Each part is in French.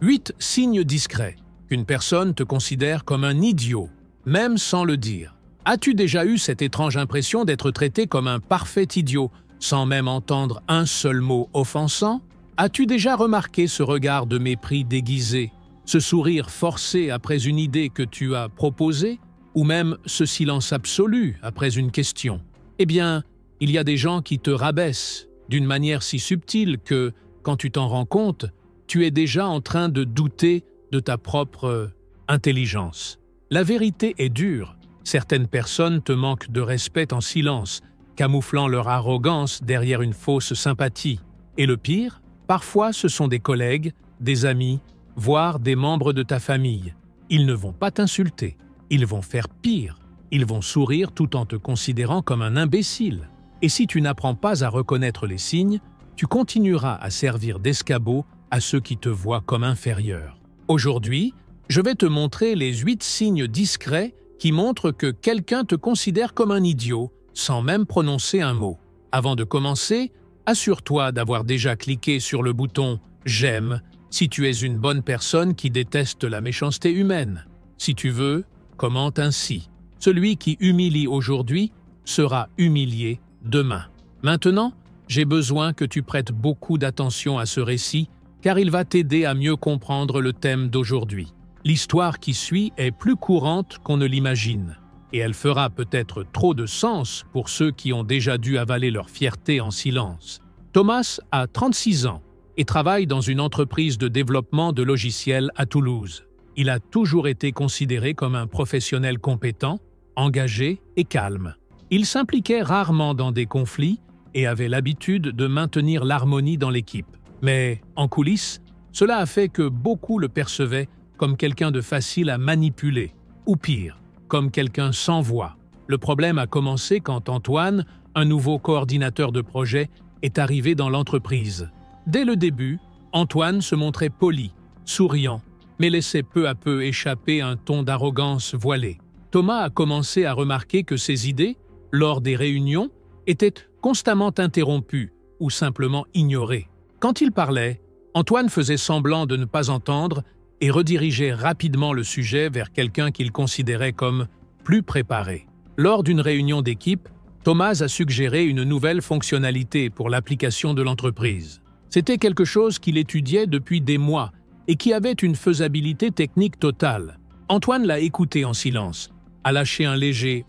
8 signes discrets qu'une personne te considère comme un idiot, même sans le dire. As-tu déjà eu cette étrange impression d'être traité comme un parfait idiot, sans même entendre un seul mot offensant? As-tu déjà remarqué ce regard de mépris déguisé, ce sourire forcé après une idée que tu as proposée, ou même ce silence absolu après une question? Eh bien, il y a des gens qui te rabaissent d'une manière si subtile que, quand tu t'en rends compte, tu es déjà en train de douter de ta propre intelligence. La vérité est dure. Certaines personnes te manquent de respect en silence, camouflant leur arrogance derrière une fausse sympathie. Et le pire, parfois ce sont des collègues, des amis, voire des membres de ta famille. Ils ne vont pas t'insulter, ils vont faire pire. Ils vont sourire tout en te considérant comme un imbécile. Et si tu n'apprends pas à reconnaître les signes, tu continueras à servir d'escabeau à ceux qui te voient comme inférieur. Aujourd'hui, je vais te montrer les 8 signes discrets qui montrent que quelqu'un te considère comme un idiot sans même prononcer un mot. Avant de commencer, assure-toi d'avoir déjà cliqué sur le bouton « J'aime » si tu es une bonne personne qui déteste la méchanceté humaine. Si tu veux, commente ainsi. Celui qui humilie aujourd'hui sera humilié demain. Maintenant, j'ai besoin que tu prêtes beaucoup d'attention à ce récit car il va t'aider à mieux comprendre le thème d'aujourd'hui. L'histoire qui suit est plus courante qu'on ne l'imagine et elle fera peut-être trop de sens pour ceux qui ont déjà dû avaler leur fierté en silence. Thomas a 36 ans et travaille dans une entreprise de développement de logiciels à Toulouse. Il a toujours été considéré comme un professionnel compétent, engagé et calme. Il s'impliquait rarement dans des conflits et avait l'habitude de maintenir l'harmonie dans l'équipe. Mais, en coulisses, cela a fait que beaucoup le percevaient comme quelqu'un de facile à manipuler, ou pire, comme quelqu'un sans voix. Le problème a commencé quand Antoine, un nouveau coordinateur de projet, est arrivé dans l'entreprise. Dès le début, Antoine se montrait poli, souriant, mais laissait peu à peu échapper un ton d'arrogance voilée. Thomas a commencé à remarquer que ses idées, lors des réunions, étaient constamment interrompues ou simplement ignorées. Quand il parlait, Antoine faisait semblant de ne pas entendre et redirigeait rapidement le sujet vers quelqu'un qu'il considérait comme plus préparé. Lors d'une réunion d'équipe, Thomas a suggéré une nouvelle fonctionnalité pour l'application de l'entreprise. C'était quelque chose qu'il étudiait depuis des mois et qui avait une faisabilité technique totale. Antoine l'a écouté en silence, a lâché un léger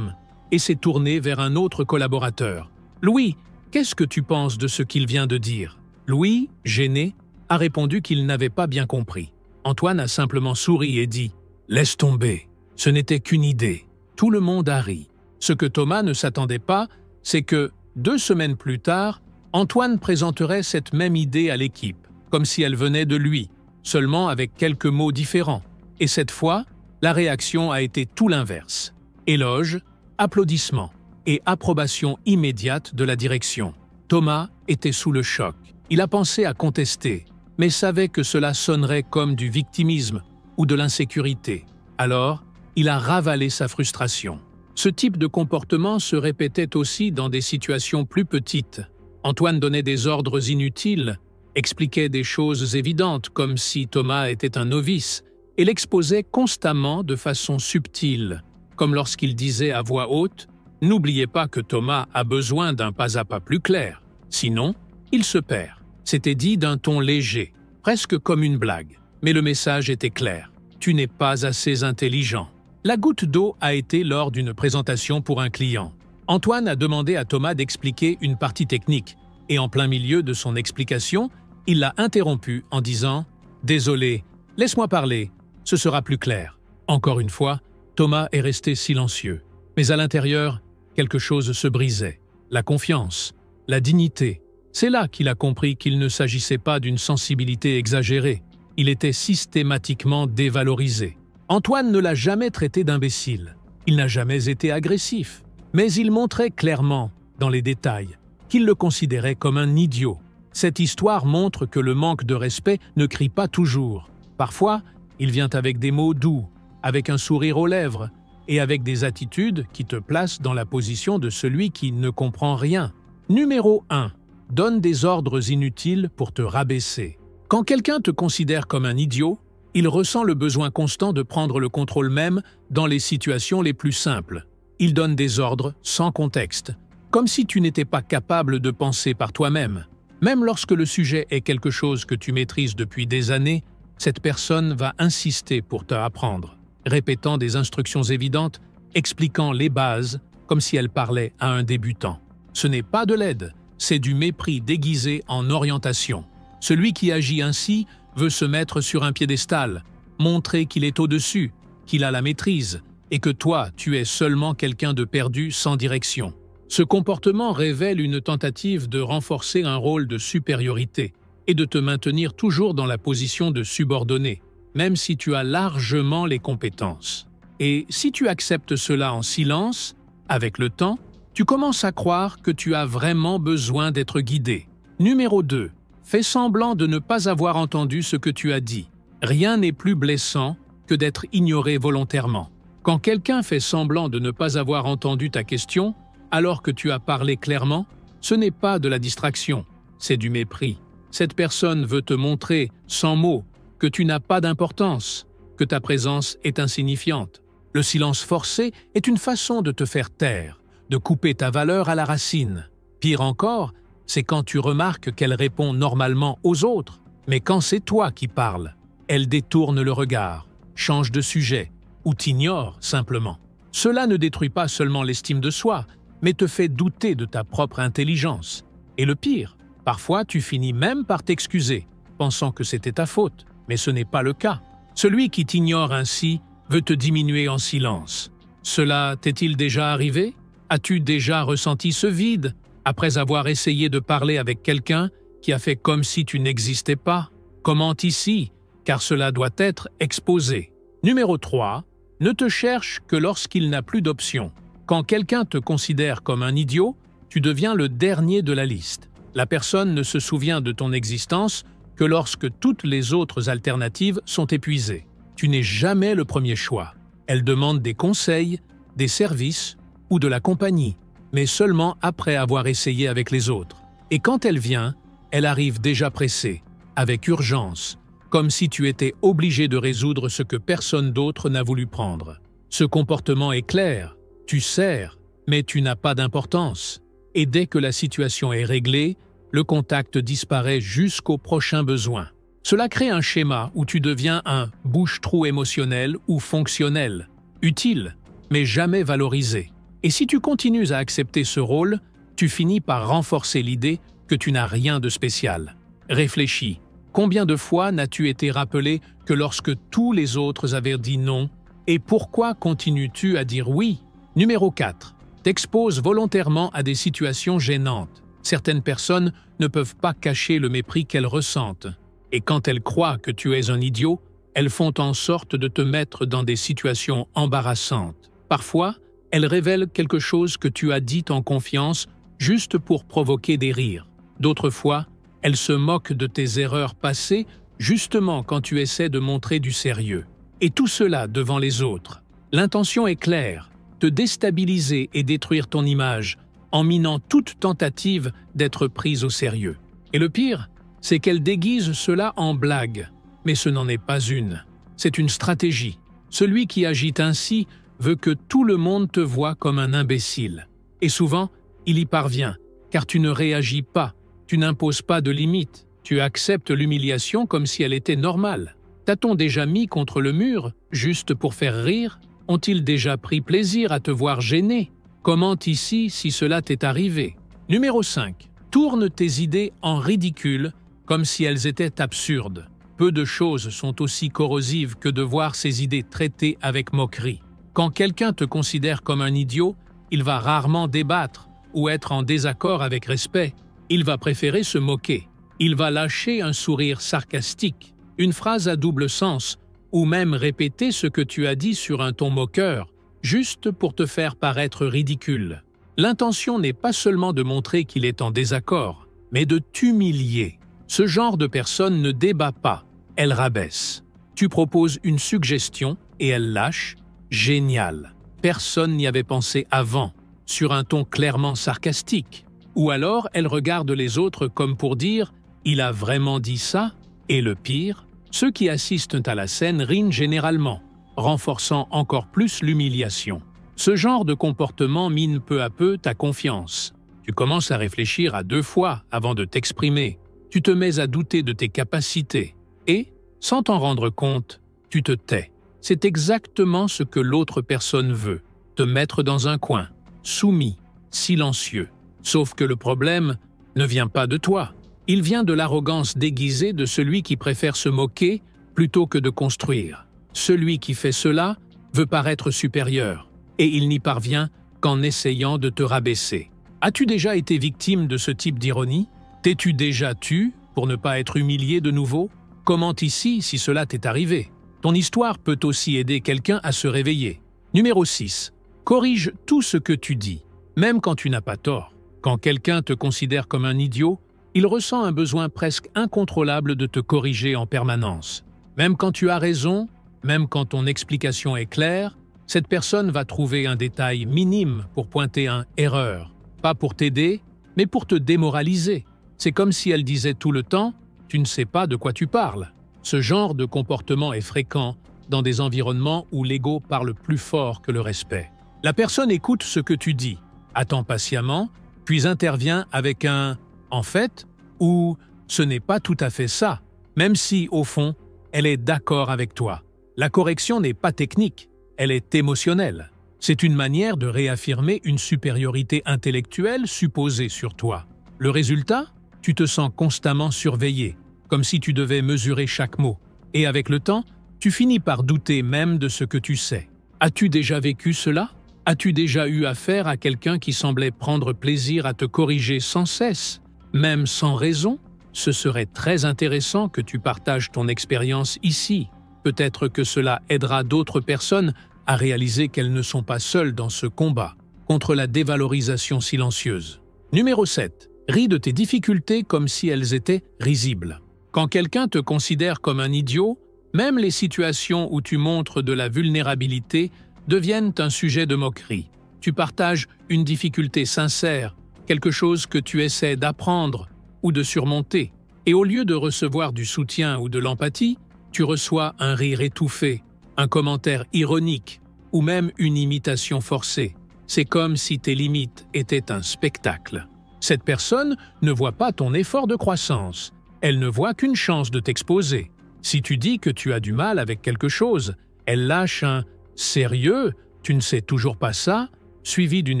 « et s'est tourné vers un autre collaborateur. « Louis, qu'est-ce que tu penses de ce qu'il vient de dire ?» Louis, gêné, a répondu qu'il n'avait pas bien compris. Antoine a simplement souri et dit « Laisse tomber, ce n'était qu'une idée. » Tout le monde a ri. Ce que Thomas ne s'attendait pas, c'est que, 2 semaines plus tard, Antoine présenterait cette même idée à l'équipe, comme si elle venait de lui, seulement avec quelques mots différents. Et cette fois, la réaction a été tout l'inverse. Éloges, applaudissements et approbation immédiate de la direction. Thomas était sous le choc. Il a pensé à contester, mais savait que cela sonnerait comme du victimisme ou de l'insécurité. Alors, il a ravalé sa frustration. Ce type de comportement se répétait aussi dans des situations plus petites. Antoine donnait des ordres inutiles, expliquait des choses évidentes comme si Thomas était un novice, et l'exposait constamment de façon subtile, comme lorsqu'il disait à voix haute « N'oubliez pas que Thomas a besoin d'un pas à pas plus clair, sinon il se perd ». C'était dit d'un ton léger, presque comme une blague, mais le message était clair « Tu n'es pas assez intelligent ». La goutte d'eau a été lors d'une présentation pour un client. Antoine a demandé à Thomas d'expliquer une partie technique, et en plein milieu de son explication, il l'a interrompu en disant « Désolé, laisse-moi parler, ce sera plus clair ». Encore une fois, Thomas est resté silencieux. Mais à l'intérieur, quelque chose se brisait. La confiance, la dignité. C'est là qu'il a compris qu'il ne s'agissait pas d'une sensibilité exagérée. Il était systématiquement dévalorisé. Antoine ne l'a jamais traité d'imbécile. Il n'a jamais été agressif. Mais il montrait clairement, dans les détails, qu'il le considérait comme un idiot. Cette histoire montre que le manque de respect ne crie pas toujours. Parfois, il vient avec des mots doux, avec un sourire aux lèvres et avec des attitudes qui te placent dans la position de celui qui ne comprend rien. Numéro 1. Donne des ordres inutiles pour te rabaisser. Quand quelqu'un te considère comme un idiot, il ressent le besoin constant de prendre le contrôle même dans les situations les plus simples. Il donne des ordres sans contexte, comme si tu n'étais pas capable de penser par toi-même. Même lorsque le sujet est quelque chose que tu maîtrises depuis des années, cette personne va insister pour t'apprendre, répétant des instructions évidentes, expliquant les bases, comme si elle parlait à un débutant. Ce n'est pas de l'aide, c'est du mépris déguisé en orientation. Celui qui agit ainsi veut se mettre sur un piédestal, montrer qu'il est au-dessus, qu'il a la maîtrise, et que toi, tu es seulement quelqu'un de perdu sans direction. Ce comportement révèle une tentative de renforcer un rôle de supériorité et de te maintenir toujours dans la position de subordonné, même si tu as largement les compétences. Et si tu acceptes cela en silence, avec le temps, tu commences à croire que tu as vraiment besoin d'être guidé. Numéro 2. Fais semblant de ne pas avoir entendu ce que tu as dit. Rien n'est plus blessant que d'être ignoré volontairement. Quand quelqu'un fait semblant de ne pas avoir entendu ta question, alors que tu as parlé clairement, ce n'est pas de la distraction, c'est du mépris. Cette personne veut te montrer, sans mots, que tu n'as pas d'importance, que ta présence est insignifiante. Le silence forcé est une façon de te faire taire, de couper ta valeur à la racine. Pire encore, c'est quand tu remarques qu'elle répond normalement aux autres, mais quand c'est toi qui parles, elle détourne le regard, change de sujet ou t'ignore simplement. Cela ne détruit pas seulement l'estime de soi, mais te fait douter de ta propre intelligence. Et le pire, parfois tu finis même par t'excuser, pensant que c'était ta faute, mais ce n'est pas le cas. Celui qui t'ignore ainsi veut te diminuer en silence. Cela t'est-il déjà arrivé? As-tu déjà ressenti ce vide après avoir essayé de parler avec quelqu'un qui a fait comme si tu n'existais pas? Commente ici, car cela doit être exposé. Numéro 3. Ne te cherche que lorsqu'il n'a plus d'option. Quand quelqu'un te considère comme un idiot, tu deviens le dernier de la liste. La personne ne se souvient de ton existence que lorsque toutes les autres alternatives sont épuisées. Tu n'es jamais le premier choix. Elle demande des conseils, des services ou de la compagnie, mais seulement après avoir essayé avec les autres. Et quand elle vient, elle arrive déjà pressée, avec urgence, comme si tu étais obligé de résoudre ce que personne d'autre n'a voulu prendre. Ce comportement est clair. Tu sers, mais tu n'as pas d'importance. Et dès que la situation est réglée, le contact disparaît jusqu'au prochain besoin. Cela crée un schéma où tu deviens un bouche-trou émotionnel ou fonctionnel, utile, mais jamais valorisé. Et si tu continues à accepter ce rôle, tu finis par renforcer l'idée que tu n'as rien de spécial. Réfléchis. Combien de fois n'as-tu été rappelé que lorsque tous les autres avaient dit non? Et pourquoi continues-tu à dire oui? Numéro 4. T'exposes volontairement à des situations gênantes. Certaines personnes ne peuvent pas cacher le mépris qu'elles ressentent. Et quand elles croient que tu es un idiot, elles font en sorte de te mettre dans des situations embarrassantes. Parfois, elles révèlent quelque chose que tu as dit en confiance juste pour provoquer des rires. D'autres fois, elles se moquent de tes erreurs passées justement quand tu essaies de montrer du sérieux. Et tout cela devant les autres. L'intention est claire, te déstabiliser et détruire ton image, en minant toute tentative d'être prise au sérieux. Et le pire, c'est qu'elle déguise cela en blague. Mais ce n'en est pas une. C'est une stratégie. Celui qui agit ainsi veut que tout le monde te voie comme un imbécile. Et souvent, il y parvient, car tu ne réagis pas, tu n'imposes pas de limites, tu acceptes l'humiliation comme si elle était normale. T'a-t-on déjà mis contre le mur, juste pour faire rire? Ont-ils déjà pris plaisir à te voir gêné? Commente ici si cela t'est arrivé. Numéro 5. Tourne tes idées en ridicule, comme si elles étaient absurdes. Peu de choses sont aussi corrosives que de voir ces idées traitées avec moquerie. Quand quelqu'un te considère comme un idiot, il va rarement débattre ou être en désaccord avec respect. Il va préférer se moquer. Il va lâcher un sourire sarcastique, une phrase à double sens, ou même répéter ce que tu as dit sur un ton moqueur, juste pour te faire paraître ridicule. L'intention n'est pas seulement de montrer qu'il est en désaccord, mais de t'humilier. Ce genre de personne ne débat pas, elle rabaisse. Tu proposes une suggestion et elle lâche. Génial. Personne n'y avait pensé avant, sur un ton clairement sarcastique. Ou alors elle regarde les autres comme pour dire « il a vraiment dit ça ?» Et le pire, ceux qui assistent à la scène rient généralement, renforçant encore plus l'humiliation. Ce genre de comportement mine peu à peu ta confiance. Tu commences à réfléchir à 2 fois avant de t'exprimer. Tu te mets à douter de tes capacités. Et, sans t'en rendre compte, tu te tais. C'est exactement ce que l'autre personne veut. Te mettre dans un coin, soumis, silencieux. Sauf que le problème ne vient pas de toi. Il vient de l'arrogance déguisée de celui qui préfère se moquer plutôt que de construire. Celui qui fait cela veut paraître supérieur, et il n'y parvient qu'en essayant de te rabaisser. As-tu déjà été victime de ce type d'ironie? T'es-tu déjà tu pour ne pas être humilié de nouveau? Commente ici si cela t'est arrivé. Ton histoire peut aussi aider quelqu'un à se réveiller. Numéro 6. Corrige tout ce que tu dis, même quand tu n'as pas tort. Quand quelqu'un te considère comme un idiot, il ressent un besoin presque incontrôlable de te corriger en permanence. Même quand tu as raison, même quand ton explication est claire, cette personne va trouver un détail minime pour pointer un « erreur », pas pour t'aider, mais pour te démoraliser. C'est comme si elle disait tout le temps « tu ne sais pas de quoi tu parles ». Ce genre de comportement est fréquent dans des environnements où l'ego parle plus fort que le respect. La personne écoute ce que tu dis, attend patiemment, puis intervient avec un « en fait » ou « ce n'est pas tout à fait ça », même si, au fond, elle est d'accord avec toi. La correction n'est pas technique, elle est émotionnelle. C'est une manière de réaffirmer une supériorité intellectuelle supposée sur toi. Le résultat? Tu te sens constamment surveillé, comme si tu devais mesurer chaque mot. Et avec le temps, tu finis par douter même de ce que tu sais. As-tu déjà vécu cela? As-tu déjà eu affaire à quelqu'un qui semblait prendre plaisir à te corriger sans cesse, même sans raison? Ce serait très intéressant que tu partages ton expérience ici. Peut-être que cela aidera d'autres personnes à réaliser qu'elles ne sont pas seules dans ce combat contre la dévalorisation silencieuse. Numéro 7. Ris de tes difficultés comme si elles étaient risibles. Quand quelqu'un te considère comme un idiot, même les situations où tu montres de la vulnérabilité deviennent un sujet de moquerie. Tu partages une difficulté sincère, quelque chose que tu essaies d'apprendre ou de surmonter, et au lieu de recevoir du soutien ou de l'empathie, tu reçois un rire étouffé, un commentaire ironique ou même une imitation forcée. C'est comme si tes limites étaient un spectacle. Cette personne ne voit pas ton effort de croissance, elle ne voit qu'une chance de t'exposer. Si tu dis que tu as du mal avec quelque chose, elle lâche un « sérieux, tu ne sais toujours pas ça ?» suivi d'une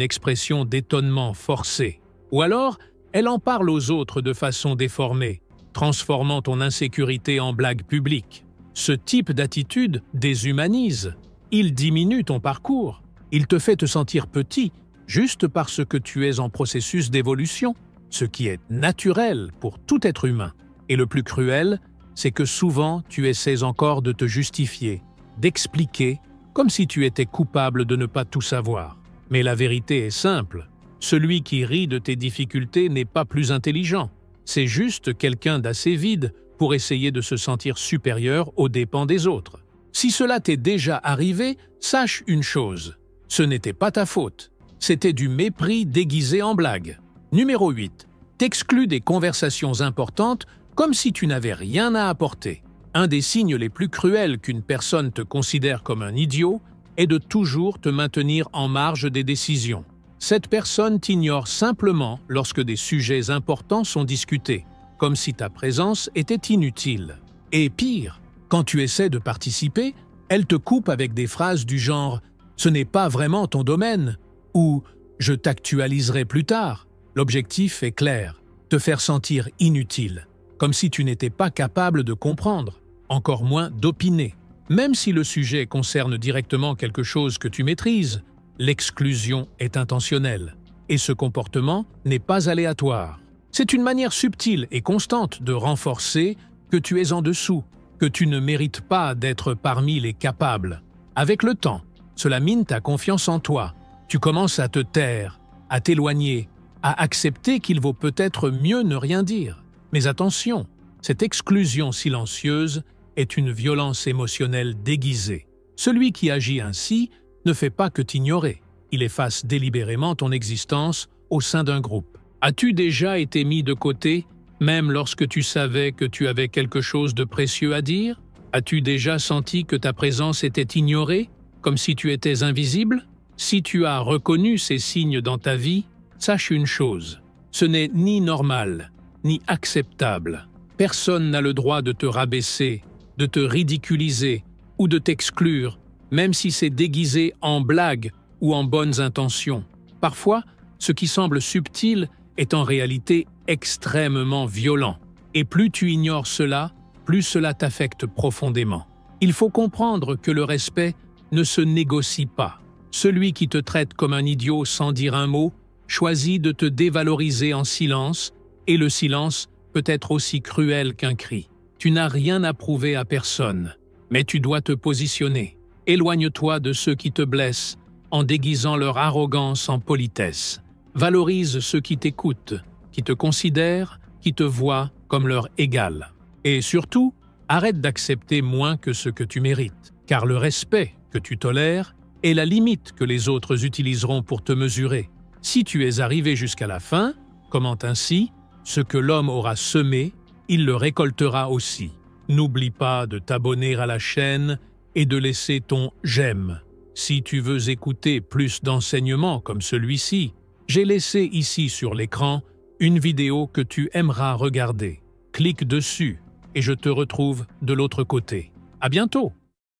expression d'étonnement forcé. Ou alors, elle en parle aux autres de façon déformée, transformant ton insécurité en blague publique. Ce type d'attitude déshumanise. Il diminue ton parcours. Il te fait te sentir petit, juste parce que tu es en processus d'évolution, ce qui est naturel pour tout être humain. Et le plus cruel, c'est que souvent tu essaies encore de te justifier, d'expliquer, comme si tu étais coupable de ne pas tout savoir. Mais la vérité est simple. Celui qui rit de tes difficultés n'est pas plus intelligent. C'est juste quelqu'un d'assez vide pour essayer de se sentir supérieur aux dépens des autres. Si cela t'est déjà arrivé, sache une chose. Ce n'était pas ta faute. C'était du mépris déguisé en blague. Numéro 8. T'exclus des conversations importantes comme si tu n'avais rien à apporter. Un des signes les plus cruels qu'une personne te considère comme un idiot est de toujours te maintenir en marge des décisions. Cette personne t'ignore simplement lorsque des sujets importants sont discutés, comme si ta présence était inutile. Et pire, quand tu essaies de participer, elle te coupe avec des phrases du genre « ce n'est pas vraiment ton domaine » ou « je t'actualiserai plus tard ». L'objectif est clair, te faire sentir inutile, comme si tu n'étais pas capable de comprendre, encore moins d'opiner. Même si le sujet concerne directement quelque chose que tu maîtrises, l'exclusion est intentionnelle, et ce comportement n'est pas aléatoire. C'est une manière subtile et constante de renforcer que tu es en dessous, que tu ne mérites pas d'être parmi les capables. Avec le temps, cela mine ta confiance en toi. Tu commences à te taire, à t'éloigner, à accepter qu'il vaut peut-être mieux ne rien dire. Mais attention, cette exclusion silencieuse est une violence émotionnelle déguisée. Celui qui agit ainsi ne fait pas que t'ignorer. Il efface délibérément ton existence au sein d'un groupe. As-tu déjà été mis de côté même lorsque tu savais que tu avais quelque chose de précieux à dire? As-tu déjà senti que ta présence était ignorée, comme si tu étais invisible? Si tu as reconnu ces signes dans ta vie, sache une chose, ce n'est ni normal, ni acceptable. Personne n'a le droit de te rabaisser, de te ridiculiser ou de t'exclure, même si c'est déguisé en blague ou en bonnes intentions. Parfois, ce qui semble subtil est en réalité extrêmement violent. Et plus tu ignores cela, plus cela t'affecte profondément. Il faut comprendre que le respect ne se négocie pas. Celui qui te traite comme un idiot sans dire un mot choisit de te dévaloriser en silence, et le silence peut être aussi cruel qu'un cri. Tu n'as rien à prouver à personne, mais tu dois te positionner. Éloigne-toi de ceux qui te blessent en déguisant leur arrogance en politesse. Valorise ceux qui t'écoutent, qui te considèrent, qui te voient comme leur égal. Et surtout, arrête d'accepter moins que ce que tu mérites, car le respect que tu tolères est la limite que les autres utiliseront pour te mesurer. Si tu es arrivé jusqu'à la fin, commente ainsi, ce que l'homme aura semé, il le récoltera aussi. N'oublie pas de t'abonner à la chaîne et de laisser ton « j'aime ». Si tu veux écouter plus d'enseignements comme celui-ci, j'ai laissé ici sur l'écran une vidéo que tu aimeras regarder. Clique dessus et je te retrouve de l'autre côté. À bientôt!